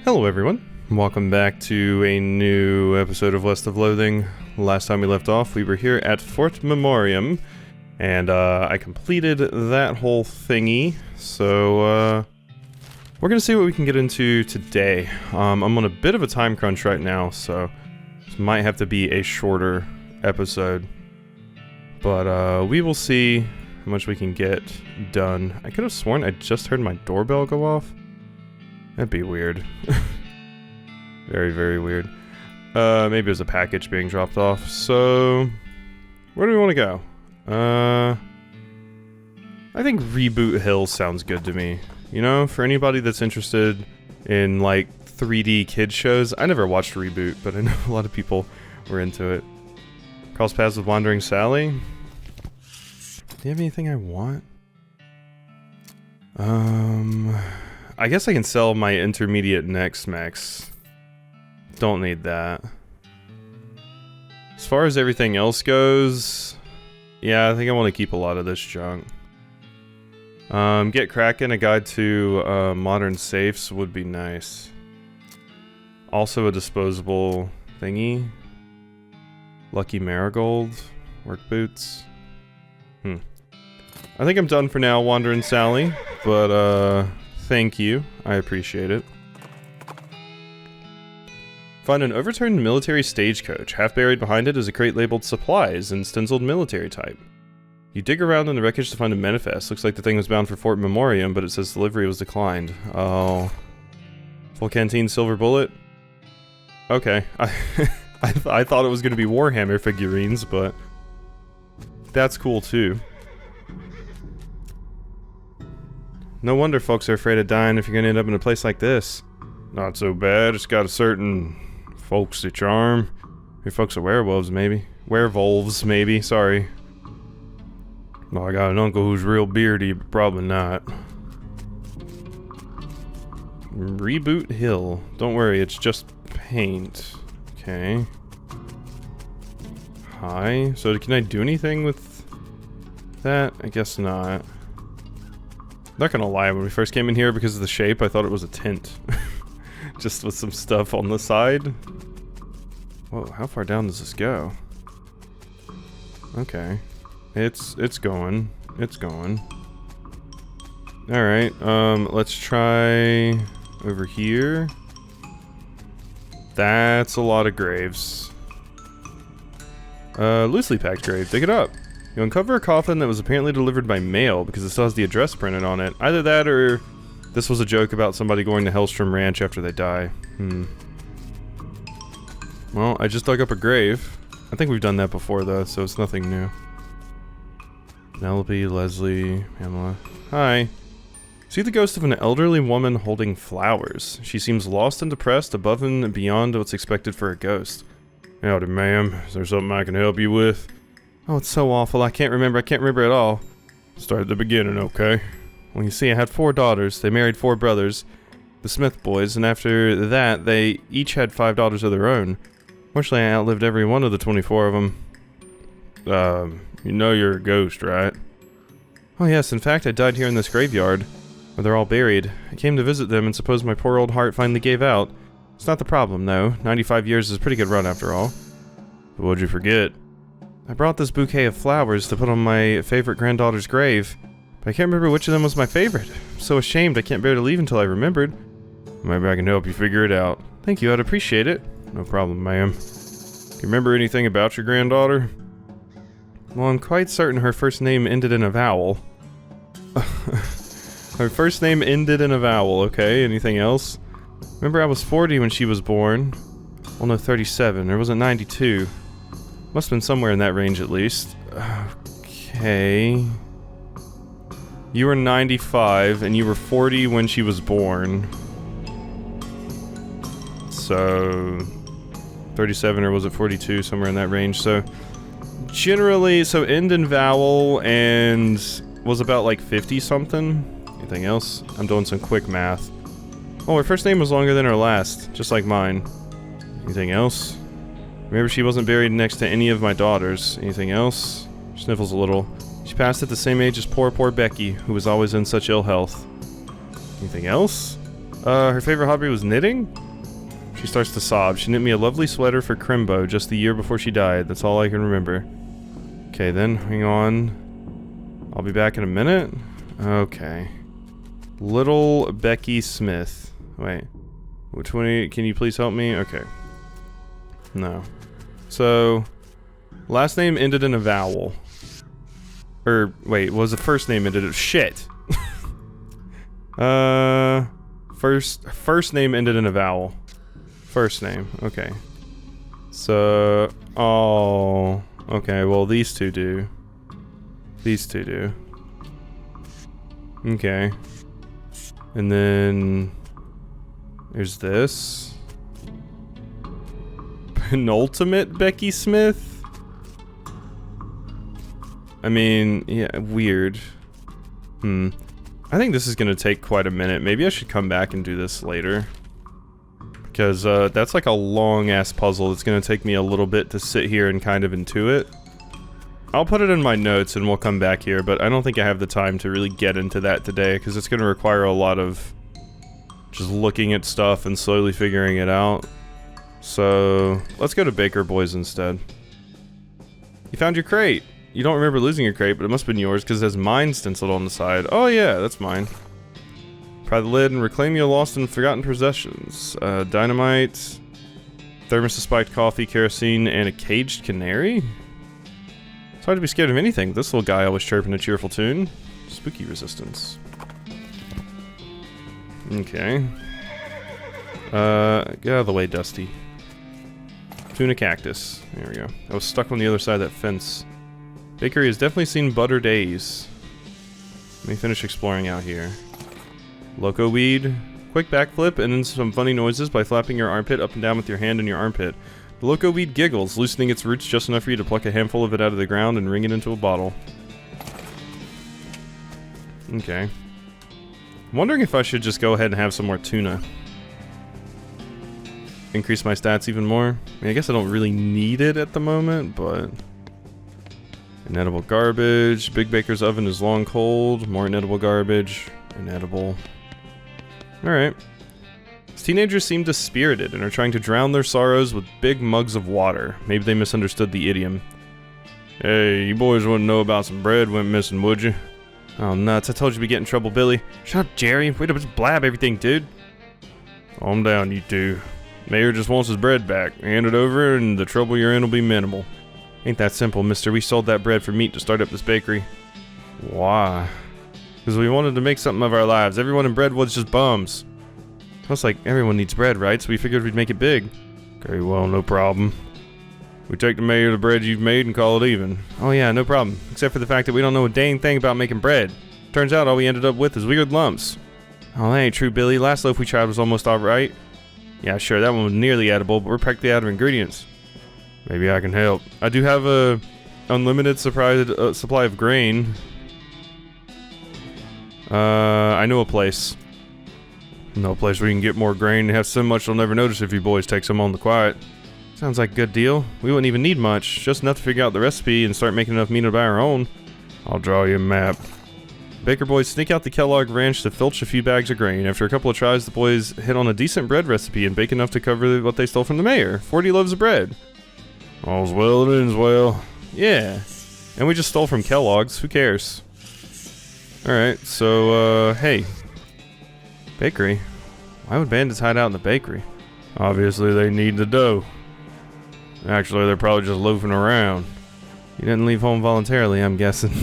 Hello everyone, welcome back to a new episode of West of Loathing. Last time we left off, we were here at Fort Memoriam, and I completed that whole thingy, so we're gonna see what we can get into today. I'm on a bit of a time crunch right now, so this might have to be a shorter episode, but we will see how much we can get done. I could have sworn I just heard my doorbell go off. That'd be weird. Very, very weird. Maybe there's a package being dropped off. So, where do we want to go? I think Reboot Hill sounds good to me. You know, for anybody that's interested in, like, 3D kid shows. I never watched Reboot, but I know a lot of people were into it. Cross paths with Wandering Sally. Do you have anything I want? I guess I can sell my intermediate next max. Don't need that. As far as everything else goes, yeah, I think I want to keep a lot of this junk. Get cracking, a guide to modern safes would be nice. Also a disposable thingy. Lucky Marigold. Work boots. I think I'm done for now, Wandering Sally, but thank you. I appreciate it. Find an overturned military stagecoach. Half buried behind it is a crate labeled supplies and stenciled military type. You dig around in the wreckage to find a manifest. Looks like the thing was bound for Fort Memoriam, but it says delivery was declined. Oh. Full canteen silver bullet? Okay. I thought it was going to be Warhammer figurines, but that's cool too. No wonder folks are afraid of dying if you're gonna end up in a place like this. Not so bad, it's got a certain folksy charm. Your folks are werewolves, maybe. Werewolves, maybe, sorry. Well, I got an uncle who's real beardy, but probably not. Reboot Hill. Don't worry, it's just paint. Okay. Hi. So can I do anything with that? I guess not. Not gonna lie, when we first came in here, because of the shape, I thought it was a tent. Just with some stuff on the side. Whoa, how far down does this go? Okay. It's going. It's going. Alright, let's try over here. That's a lot of graves. Loosely packed grave, dig it up. You uncover a coffin that was apparently delivered by mail because it still has the address printed on it. Either that or this was a joke about somebody going to Hellstrom Ranch after they die. Well, I just dug up a grave. I think we've done that before though, so it's nothing new. Penelope, Leslie, Pamela. Hi. See the ghost of an elderly woman holding flowers. She seems lost and depressed, above and beyond what's expected for a ghost. Howdy, ma'am. Is there something I can help you with? Oh, it's so awful. I can't remember at all. Start at the beginning, okay? Well, you see, I had 4 daughters. They married 4 brothers, the Smith boys, and after that, they each had 5 daughters of their own. Fortunately, I outlived every one of the 24 of them. You know you're a ghost, right? Oh yes, in fact, I died here in this graveyard, where they're all buried. I came to visit them and suppose my poor old heart finally gave out. It's not the problem, though. 95 years is a pretty good run, after all. But what'd you forget? I brought this bouquet of flowers to put on my favorite granddaughter's grave, but I can't remember which of them was my favorite. I'm so ashamed I can't bear to leave until I remembered. Maybe I can help you figure it out. Thank you, I'd appreciate it. No problem, ma'am. Can you remember anything about your granddaughter? Well, I'm quite certain her first name ended in a vowel. Her first name ended in a vowel, okay? Anything else? Remember I was 40 when she was born. Well, no, 37, or was it 92? Must have been somewhere in that range at least. Okay. You were 95 and you were 40 when she was born. So 37 or was it 42, somewhere in that range. So generally, so end in vowel and was about like 50 something. Anything else? I'm doing some quick math. Oh, her first name was longer than her last, just like mine. Anything else? Remember, she wasn't buried next to any of my daughters. Anything else? Sniffles a little. She passed at the same age as poor Becky, who was always in such ill health. Anything else? Her favorite hobby was knitting? She starts to sob. She knit me a lovely sweater for Crimbo just the year before she died. That's all I can remember. Okay, then, hang on. I'll be back in a minute. Okay. Little Becky Smith. Wait. Which one? Can you please help me? Okay. No. So, last name ended in a vowel. Or, wait, was the first name ended in... Shit! First name ended in a vowel. First name, okay. So, oh, okay, well these two do. These two do. Okay. And then there's this. Penultimate Becky Smith? I mean, yeah, weird. I think this is gonna take quite a minute. Maybe I should come back and do this later. Because that's like a long-ass puzzle. It's gonna take me a little bit to sit here and kind of intuit. I'll put it in my notes and we'll come back here, but I don't think I have the time to really get into that today, because it's gonna require a lot of just looking at stuff and slowly figuring it out. So, let's go to Baker Boys instead. You found your crate! You don't remember losing your crate, but it must have been yours because it has mine stenciled on the side. Oh yeah, that's mine. Pry the lid and reclaim your lost and forgotten possessions. Dynamite, thermos of spiked coffee, kerosene, and a caged canary? It's hard to be scared of anything. This little guy always chirping a cheerful tune. Spooky resistance. Okay. Get out of the way, Dusty. Tuna cactus. There we go. I was stuck on the other side of that fence. Bakery has definitely seen butter days. Let me finish exploring out here. Loco weed. Quick backflip and then some funny noises by flapping your armpit up and down with your hand in your armpit. The loco weed giggles, loosening its roots just enough for you to pluck a handful of it out of the ground and wring it into a bottle. Okay. I'm wondering if I should just go ahead and have some more tuna. Increase my stats even more. I mean, I guess I don't really need it at the moment, but... Inedible garbage. Big Baker's oven is long cold. More inedible garbage. Inedible. Alright. These teenagers seem dispirited and are trying to drown their sorrows with big mugs of water. Maybe they misunderstood the idiom. Hey, you boys wouldn't know about some bread went missing, would you? Oh, nuts. I told you we'd get in trouble, Billy. Shut up, Jerry. Way to just blab everything, dude. Calm down, you two. Mayor just wants his bread back. Hand it over and the trouble you're in will be minimal. Ain't that simple, mister. We sold that bread for meat to start up this bakery. Why? Because we wanted to make something of our lives. Everyone in Breadwood's just bums. Plus, like, everyone needs bread, right? So we figured we'd make it big. Okay, well, no problem. We take the mayor the bread you've made and call it even. Oh yeah, no problem. Except for the fact that we don't know a dang thing about making bread. Turns out all we ended up with is weird lumps. Oh, that ain't true, Billy. Last loaf we tried was almost alright. Yeah, sure, that one was nearly edible, but we're practically out of ingredients. Maybe I can help. I do have a unlimited supply of grain. I know a place. No place where you can get more grain and have so much they'll never notice if you boys take some on the quiet. Sounds like a good deal. We wouldn't even need much, just enough to figure out the recipe and start making enough meat to buy our own. I'll draw you a map. Baker boys sneak out the Kellogg ranch to filch a few bags of grain. After a couple of tries, the boys hit on a decent bread recipe and bake enough to cover what they stole from the mayor. 40 loaves of bread. All's well that ends well. Yeah. And we just stole from Kellogg's. Who cares? Alright, so, hey. Bakery? Why would bandits hide out in the bakery? Obviously they need the dough. Actually, they're probably just loafing around. You didn't leave home voluntarily, I'm guessing.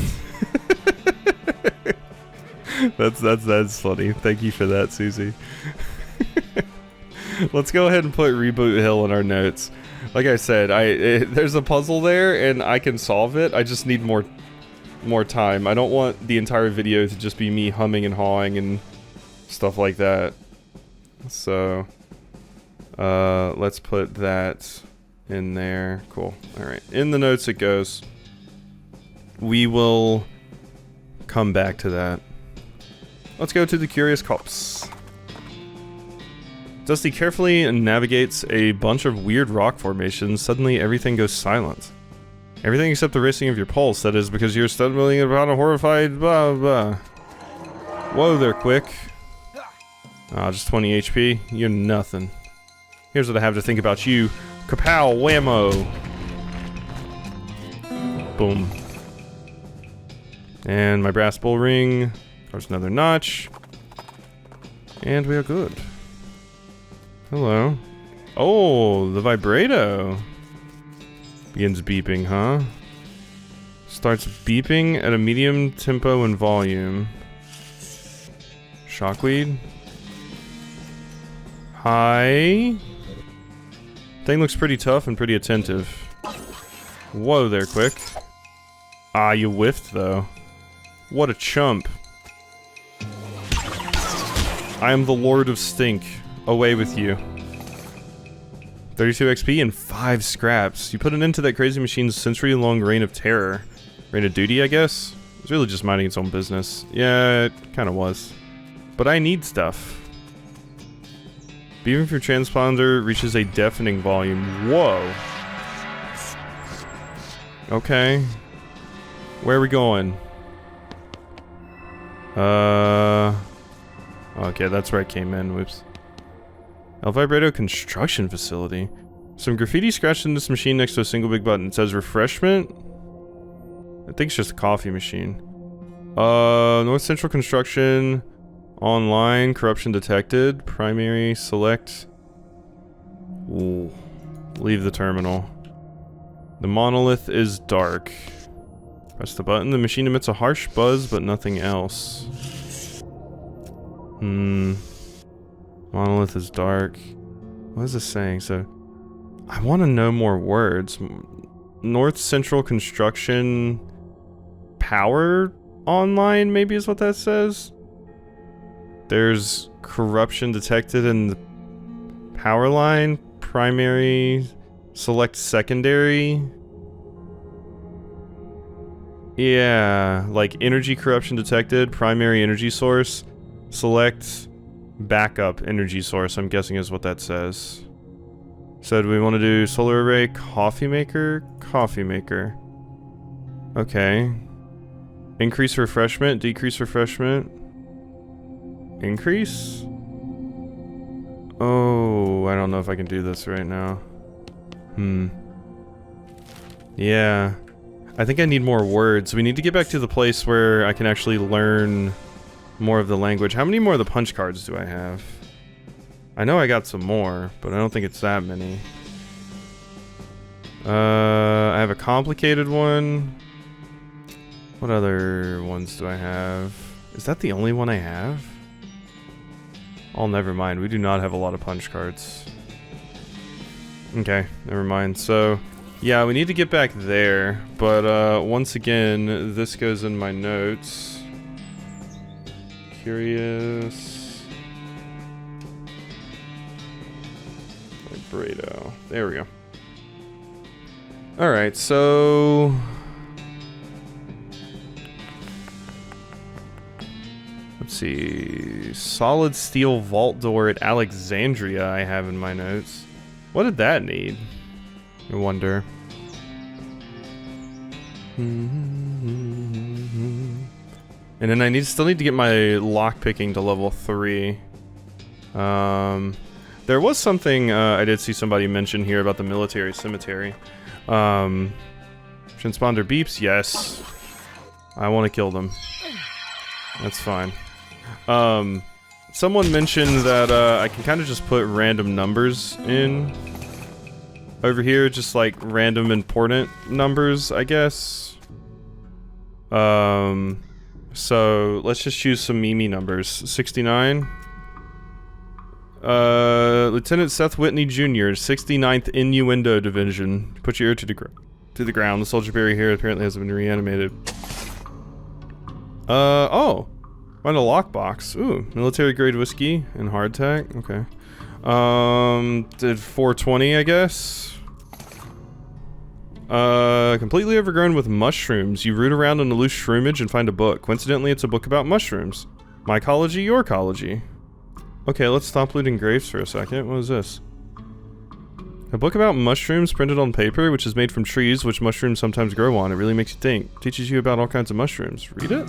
That's funny. Thank you for that, Susie. Let's go ahead and put Reboot Hill in our notes. Like I said, there's a puzzle there and I can solve it. I just need more time. I don't want the entire video to just be me humming and hawing and stuff like that. So, let's put that in there. Cool. Alright. In the notes it goes. We will come back to that. Let's go to the Curious Copse. Dusty carefully navigates a bunch of weird rock formations. Suddenly everything goes silent. Everything except the racing of your pulse, that is because you're stumbling about a horrified blah blah. Whoa there, quick. Just 20 HP. You're nothing. Here's what I have to think about you. Kapow, whammo. Boom. And my brass bull ring. There's another notch. And we are good. Hello. Oh, the vibrato. Begins beeping, huh? Starts beeping at a medium tempo and volume. Shockweed. Hi. Thing looks pretty tough and pretty attentive. Whoa there, quick. Ah, you whiffed though. What a chump. I am the Lord of Stink. Away with you. 32 XP and 5 scraps. You put an end to that crazy machine's century-long reign of terror. Reign of duty, I guess? It's really just minding its own business. Yeah, it kinda was. But I need stuff. Beeping from your transponder reaches a deafening volume. Whoa. Okay. Where are we going? Okay, that's where I came in. Whoops. El Vibrato Construction Facility. Some graffiti scratched in this machine next to a single big button. It says refreshment. I think it's just a coffee machine. North Central Construction. Online. Corruption detected. Primary. Select. Ooh. Leave the terminal. The monolith is dark. Press the button. The machine emits a harsh buzz, but nothing else. Monolith is dark. What is this saying? So, I want to know more words. North Central Construction Power Online, maybe is what that says? There's corruption detected in the power line. Primary. Select secondary. Yeah, like energy corruption detected. Primary energy source. Select backup energy source, I'm guessing is what that says. So do we want to do solar array, coffee maker? Coffee maker. Okay. Increase refreshment, decrease refreshment. Increase? Oh, I don't know if I can do this right now. Yeah. I think I need more words. We need to get back to the place where I can actually learn more of the language. How many more of the punch cards do I have? I know I got some more, but I don't think it's that many. I have a complicated one. What other ones do I have? Is that the only one I have? Oh, never mind. We do not have a lot of punch cards. Okay, never mind. So, yeah, we need to get back there. But, once again, this goes in my notes. Curious. Vibrato. There we go. Alright, so... let's see. Solid steel vault door at Alexandria I have in my notes. What did that need? I wonder. And then I still need to get my lockpicking to level 3. There was something I did see somebody mention here about the military cemetery. Transponder beeps, yes. I want to kill them. That's fine. Someone mentioned that I can kind of just put random numbers in over here, just like random important numbers, I guess. So let's just choose some Mimi numbers. 69. Lieutenant Seth Whitney Jr., 69th Innuendo Division. Put your ear to the ground. The soldier berry here apparently has been reanimated. Oh. Find a lockbox. Ooh, military grade whiskey and hardtack. Okay. Did 420, I guess. Completely overgrown with mushrooms. You root around in a loose shroomage and find a book. Coincidentally, it's a book about mushrooms. Mycology, your ecology. Okay, let's stop looting graves for a second. What is this? A book about mushrooms printed on paper, which is made from trees, which mushrooms sometimes grow on. It really makes you think. Teaches you about all kinds of mushrooms. Read it?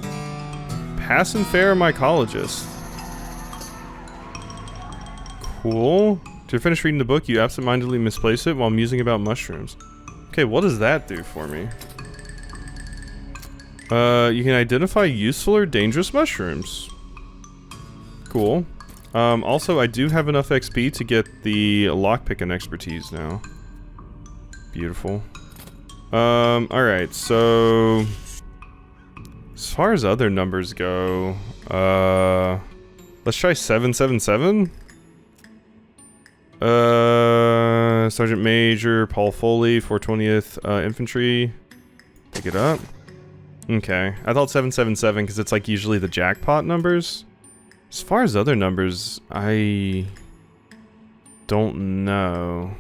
Pass and fair mycologist. Cool. To finish reading the book, you absentmindedly misplace it while musing about mushrooms. Okay, what does that do for me? You can identify useful or dangerous mushrooms. Cool. Also, I do have enough XP to get the lockpicking expertise now. Beautiful. Alright, so... as far as other numbers go, let's try 777? Sergeant Major Paul Foley, 420th, Infantry. Pick it up. Okay, I thought 777 because it's like usually the jackpot numbers. As far as other numbers, I don't know.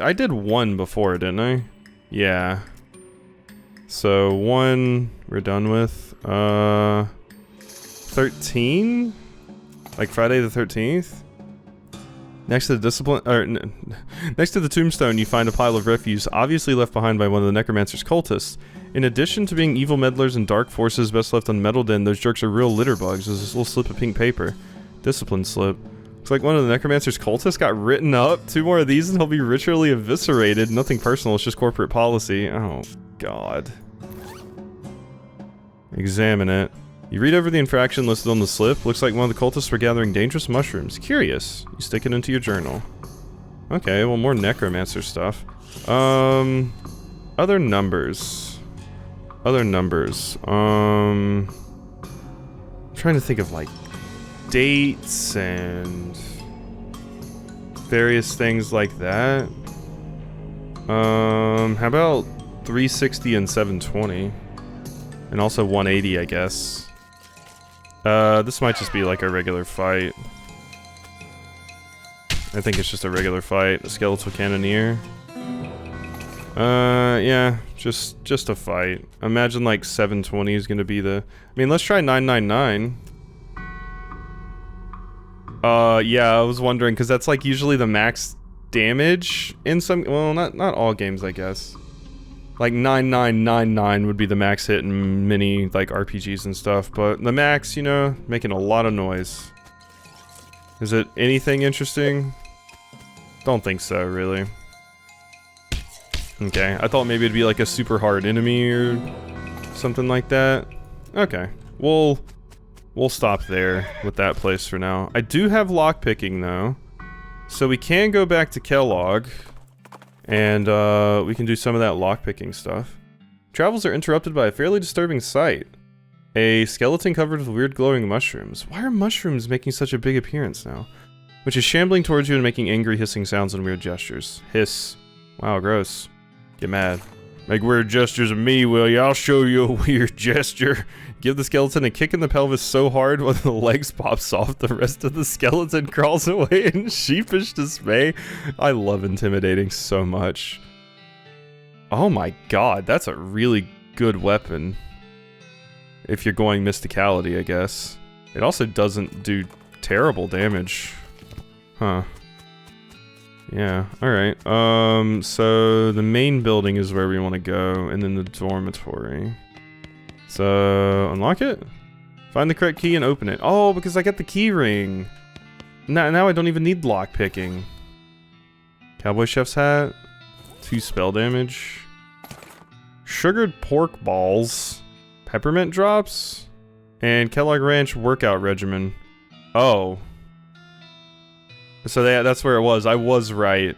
I did 1 before, didn't I? Yeah. So 1 we're done with. 13? Like Friday the 13th? Next to the next to the tombstone, you find a pile of refuse, obviously left behind by one of the Necromancer's cultists. In addition to being evil meddlers and dark forces best left unmeddled in, those jerks are real litter bugs. There's this little slip of pink paper. Discipline slip. Looks like one of the Necromancer's cultists got written up. 2 more of these and he'll be ritually eviscerated. Nothing personal, it's just corporate policy. Oh, God. Examine it. You read over the infraction listed on the slip. Looks like one of the cultists were gathering dangerous mushrooms. Curious. You stick it into your journal. Okay, well, more Necromancer stuff. Other numbers. Other numbers. I'm trying to think of, like, dates and various things like that. How about 360 and 720? And also 180, I guess. This might just be like a regular fight. I think it's just a regular fight. A skeletal cannoneer. Yeah, just a fight. Imagine like 720 is gonna be the... I mean, let's try 999. Yeah, I was wondering, because that's like usually the max damage in some... well, not all games, I guess. Like 9999 would be the max hit in many like RPGs and stuff, but the max, you know, making a lot of noise. Is it anything interesting? Don't think so, really. Okay, I thought maybe it'd be like a super hard enemy or something like that. Okay, we'll stop there with that place for now. I do have lockpicking though, so we can go back to Kellogg. And, we can do some of that lockpicking stuff. Travels are interrupted by a fairly disturbing sight. A skeleton covered with weird glowing mushrooms. Why are mushrooms making such a big appearance now? Which is shambling towards you and making angry hissing sounds and weird gestures. Hiss. Wow, gross. Get mad. Make weird gestures at me, will ya? I'll show you a weird gesture. Give the skeleton a kick in the pelvis so hard when the legs pops off, the rest of the skeleton crawls away in sheepish dismay. I love intimidating so much. Oh my god, that's a really good weapon. If you're going mysticality, I guess. It also doesn't do terrible damage. Huh. Yeah, alright. So the main building is where we want to go, and then the dormitory. So, unlock it? Find the correct key and open it. Oh, because I got the key ring. Now I don't even need lock picking. Cowboy Chef's hat. 2 spell damage. Sugared pork balls. Peppermint drops. And Kellogg Ranch workout regimen. Oh. So that's where it was. I was right.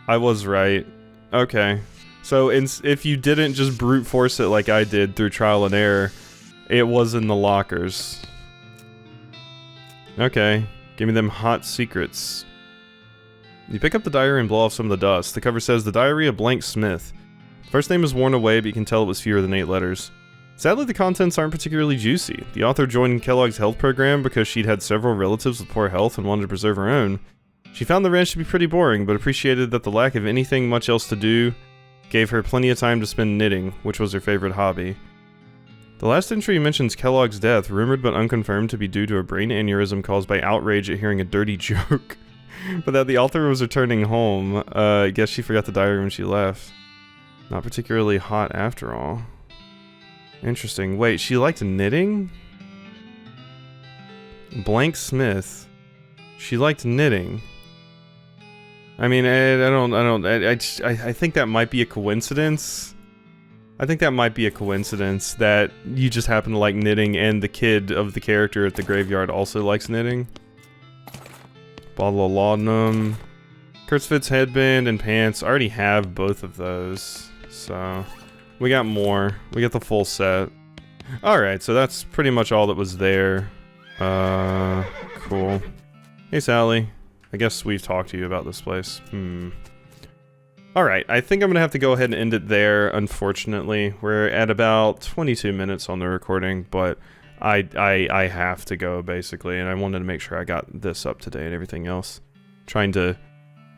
I was right. Okay. So if you didn't just brute force it like I did through trial and error, it was in the lockers. Okay. Give me them hot secrets. You pick up the diary and blow off some of the dust. The cover says, The Diary of Blank Smith. First name is worn away, but you can tell it was fewer than 8 letters. Sadly, the contents aren't particularly juicy. The author joined Kellogg's health program because she'd had several relatives with poor health and wanted to preserve her own. She found the ranch to be pretty boring, but appreciated that the lack of anything much else to do gave her plenty of time to spend knitting, which was her favorite hobby. The last entry mentions Kellogg's death, rumored but unconfirmed to be due to a brain aneurysm caused by outrage at hearing a dirty joke. But that the author was returning home. I guess she forgot the diary when she left. Not particularly hot after all. Interesting. Wait, she liked knitting? Blank Smith. She liked knitting. I mean, I think that might be a coincidence. I think that might be a coincidence that you just happen to like knitting and the kid of the character at the graveyard also likes knitting. Bottle of laudanum. Kurtzfit's headband and pants. I already have both of those. So, we got more. We got the full set. Alright, so that's pretty much all that was there. Cool. Hey, Sally. I guess we've talked to you about this place. Alright, I think I'm gonna have to go ahead and end it there, unfortunately. We're at about 22 minutes on the recording, but I have to go, basically, and I wanted to make sure I got this up to date and everything else. Trying to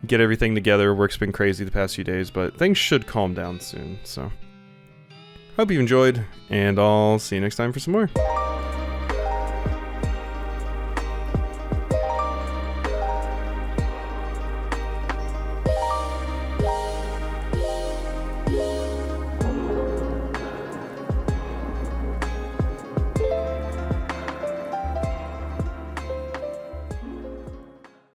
get everything together. Work's been crazy the past few days, but things should calm down soon, so. Hope you enjoyed, and I'll see you next time for some more.